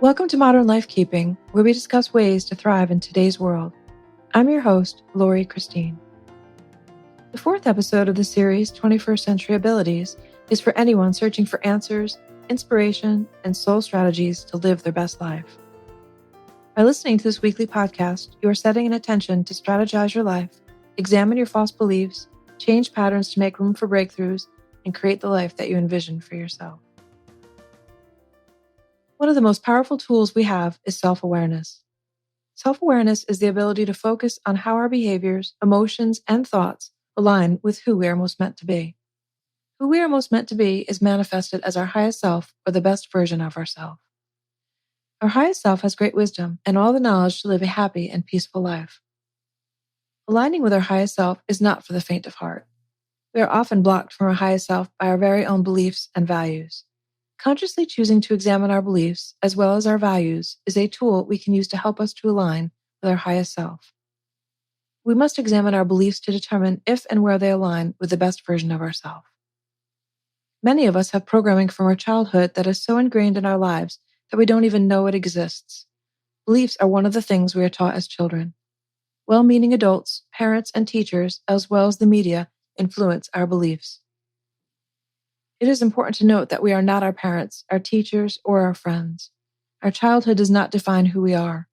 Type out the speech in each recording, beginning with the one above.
Welcome to Modern Life Keeping, where we discuss ways to thrive in today's world. I'm your host, Lori Christine. The fourth episode of the series, 21st Century Abilities, is for anyone searching for answers, inspiration, and soul strategies to live their best life. By listening to this weekly podcast, you are setting an intention to strategize your life, examine your false beliefs, change patterns to make room for breakthroughs, and create the life that you envision for yourself. One of the most powerful tools we have is self-awareness. Self-awareness is the ability to focus on how our behaviors, emotions, and thoughts align with who we are most meant to be. Who we are most meant to be is manifested as our highest self or the best version of ourselves. Our highest self has great wisdom and all the knowledge to live a happy and peaceful life. Aligning with our highest self is not for the faint of heart. We are often blocked from our highest self by our very own beliefs and values. Consciously choosing to examine our beliefs as well as our values is a tool we can use to help us to align with our highest self. We must examine our beliefs to determine if and where they align with the best version of ourselves. Many of us have programming from our childhood that is so ingrained in our lives that we don't even know it exists. Beliefs are one of the things we are taught as children. Well-meaning adults, parents, and teachers, as well as the media, influence our beliefs. It is important to note that we are not our parents, our teachers, or our friends. Our childhood does not define who we are.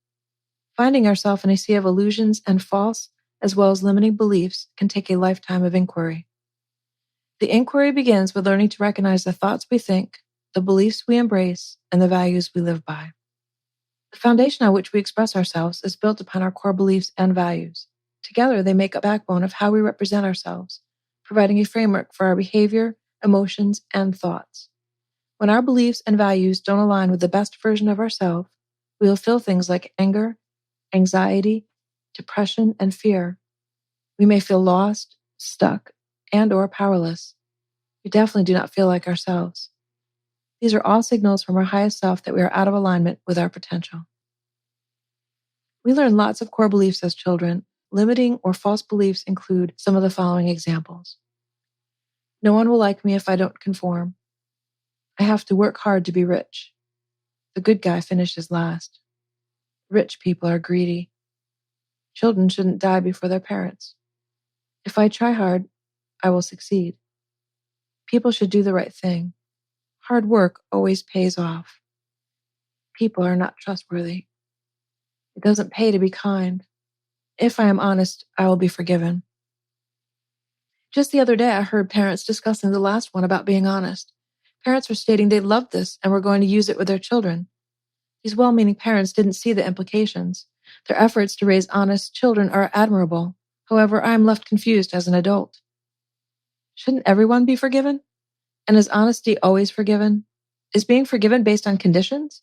Finding ourselves in a sea of illusions and false, as well as limiting beliefs, can take a lifetime of inquiry. The inquiry begins with learning to recognize the thoughts we think, the beliefs we embrace, and the values we live by. The foundation on which we express ourselves is built upon our core beliefs and values. Together, they make a backbone of how we represent ourselves, providing a framework for our behavior, emotions, and thoughts. When our beliefs and values don't align with the best version of ourselves, we will feel things like anger, anxiety, depression, and fear. We may feel lost, stuck, and/or powerless. We definitely do not feel like ourselves. These are all signals from our highest self that we are out of alignment with our potential. We learn lots of core beliefs as children. Limiting or false beliefs include some of the following examples. No one will like me if I don't conform. I have to work hard to be rich. The good guy finishes last. Rich people are greedy. Children shouldn't die before their parents. If I try hard, I will succeed. People should do the right thing. Hard work always pays off. People are not trustworthy. It doesn't pay to be kind. If I am honest, I will be forgiven. Just the other day, I heard parents discussing the last one about being honest. Parents were stating they loved this and were going to use it with their children. These well-meaning parents didn't see the implications. Their efforts to raise honest children are admirable. However, I am left confused as an adult. Shouldn't everyone be forgiven? And is honesty always forgiven? Is being forgiven based on conditions?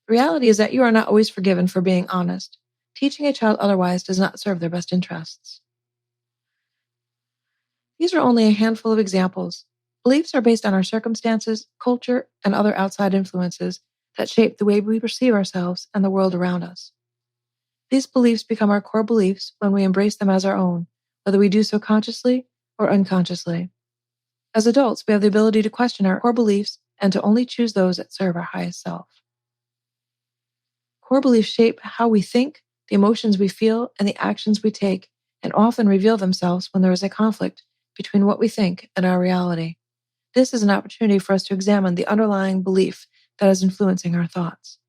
The reality is that you are not always forgiven for being honest. Teaching a child otherwise does not serve their best interests. These are only a handful of examples. Beliefs are based on our circumstances, culture, and other outside influences that shape the way we perceive ourselves and the world around us. These beliefs become our core beliefs when we embrace them as our own, whether we do so consciously or unconsciously. As adults, we have the ability to question our core beliefs and to only choose those that serve our highest self. Core beliefs shape how we think, the emotions we feel, and the actions we take, and often reveal themselves when there is a conflict between what we think and our reality. This is an opportunity for us to examine the underlying belief that is influencing our thoughts.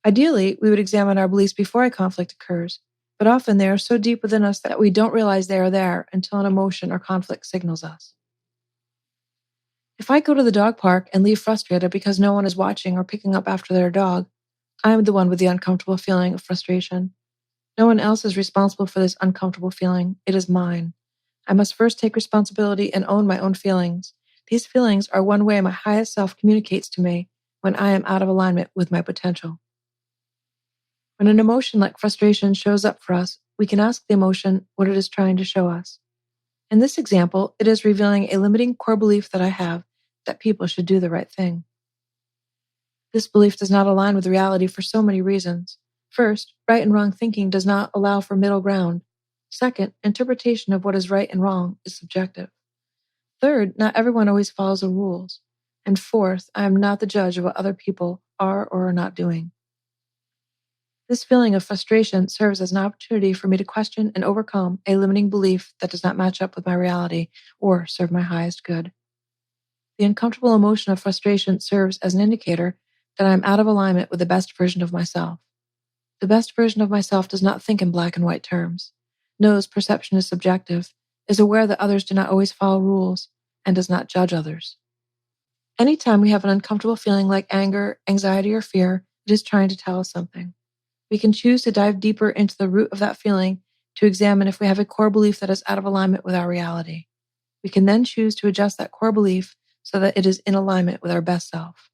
Ideally, we would examine our beliefs before a conflict occurs, but often they are so deep within us that we don't realize they are there until an emotion or conflict signals us. If I go to the dog park and leave frustrated because no one is watching or picking up after their dog, I am the one with the uncomfortable feeling of frustration. No one else is responsible for this uncomfortable feeling. It is mine. I must first take responsibility and own my own feelings. These feelings are one way my highest self communicates to me when I am out of alignment with my potential. When an emotion like frustration shows up for us, we can ask the emotion what it is trying to show us. In this example, it is revealing a limiting core belief that I have that people should do the right thing. This belief does not align with reality for so many reasons. First, right and wrong thinking does not allow for middle ground. Second, interpretation of what is right and wrong is subjective. Third, not everyone always follows the rules. And fourth, I am not the judge of what other people are or are not doing. This feeling of frustration serves as an opportunity for me to question and overcome a limiting belief that does not match up with my reality or serve my highest good. The uncomfortable emotion of frustration serves as an indicator that I am out of alignment with the best version of myself. The best version of myself does not think in black and white terms, knows perception is subjective, is aware that others do not always follow rules, and does not judge others. Anytime we have an uncomfortable feeling like anger, anxiety, or fear, it is trying to tell us something. We can choose to dive deeper into the root of that feeling to examine if we have a core belief that is out of alignment with our reality. We can then choose to adjust that core belief so that it is in alignment with our best self.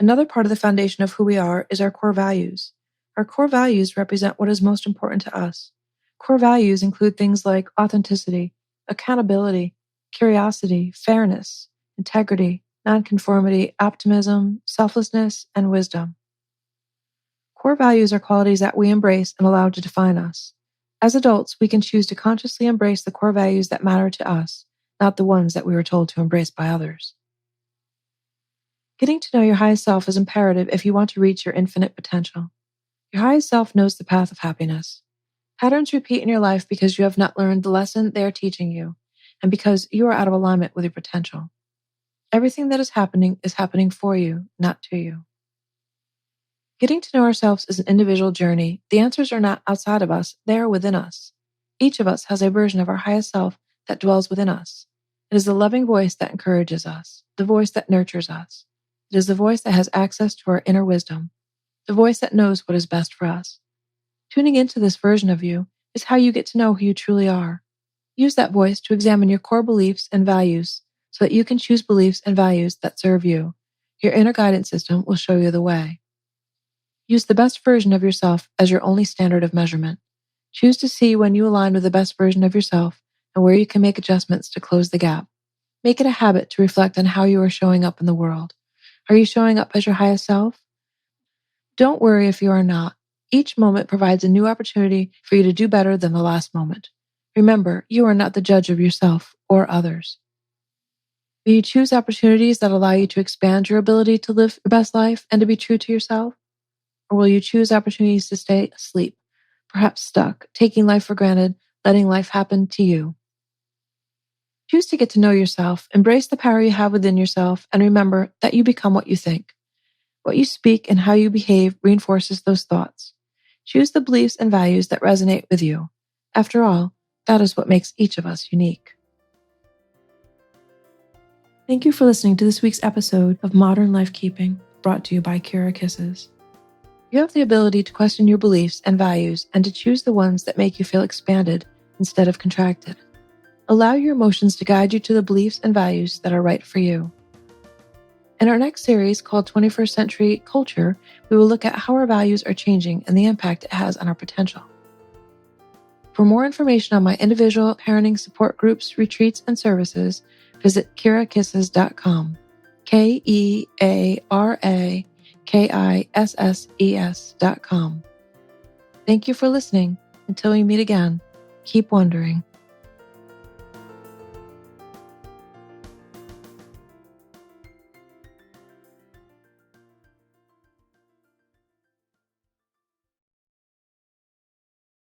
Another part of the foundation of who we are is our core values. Our core values represent what is most important to us. Core values include things like authenticity, accountability, curiosity, fairness, integrity, nonconformity, optimism, selflessness, and wisdom. Core values are qualities that we embrace and allow to define us. As adults, we can choose to consciously embrace the core values that matter to us, not the ones that we were told to embrace by others. Getting to know your highest self is imperative if you want to reach your infinite potential. Your highest self knows the path of happiness. Patterns repeat in your life because you have not learned the lesson they are teaching you, and because you are out of alignment with your potential. Everything that is happening for you, not to you. Getting to know ourselves is an individual journey. The answers are not outside of us, they are within us. Each of us has a version of our highest self that dwells within us. It is the loving voice that encourages us, the voice that nurtures us. It is the voice that has access to our inner wisdom, the voice that knows what is best for us. Tuning into this version of you is how you get to know who you truly are. Use that voice to examine your core beliefs and values so that you can choose beliefs and values that serve you. Your inner guidance system will show you the way. Use the best version of yourself as your only standard of measurement. Choose to see when you align with the best version of yourself and where you can make adjustments to close the gap. Make it a habit to reflect on how you are showing up in the world. Are you showing up as your highest self? Don't worry if you are not. Each moment provides a new opportunity for you to do better than the last moment. Remember, you are not the judge of yourself or others. Will you choose opportunities that allow you to expand your ability to live your best life and to be true to yourself? Or will you choose opportunities to stay asleep, perhaps stuck, taking life for granted, letting life happen to you? Choose to get to know yourself, embrace the power you have within yourself, and remember that you become what you think. What you speak and how you behave reinforces those thoughts. Choose the beliefs and values that resonate with you. After all, that is what makes each of us unique. Thank you for listening to this week's episode of Modern Life Keeping, brought to you by Kira Kisses. You have the ability to question your beliefs and values and to choose the ones that make you feel expanded instead of contracted. Allow your emotions to guide you to the beliefs and values that are right for you. In our next series called 21st Century Culture, we will look at how our values are changing and the impact it has on our potential. For more information on my individual parenting support groups, retreats, and services, visit kirakisses.com. KEARAKISSES.com. Thank you for listening. Until we meet again, keep wondering.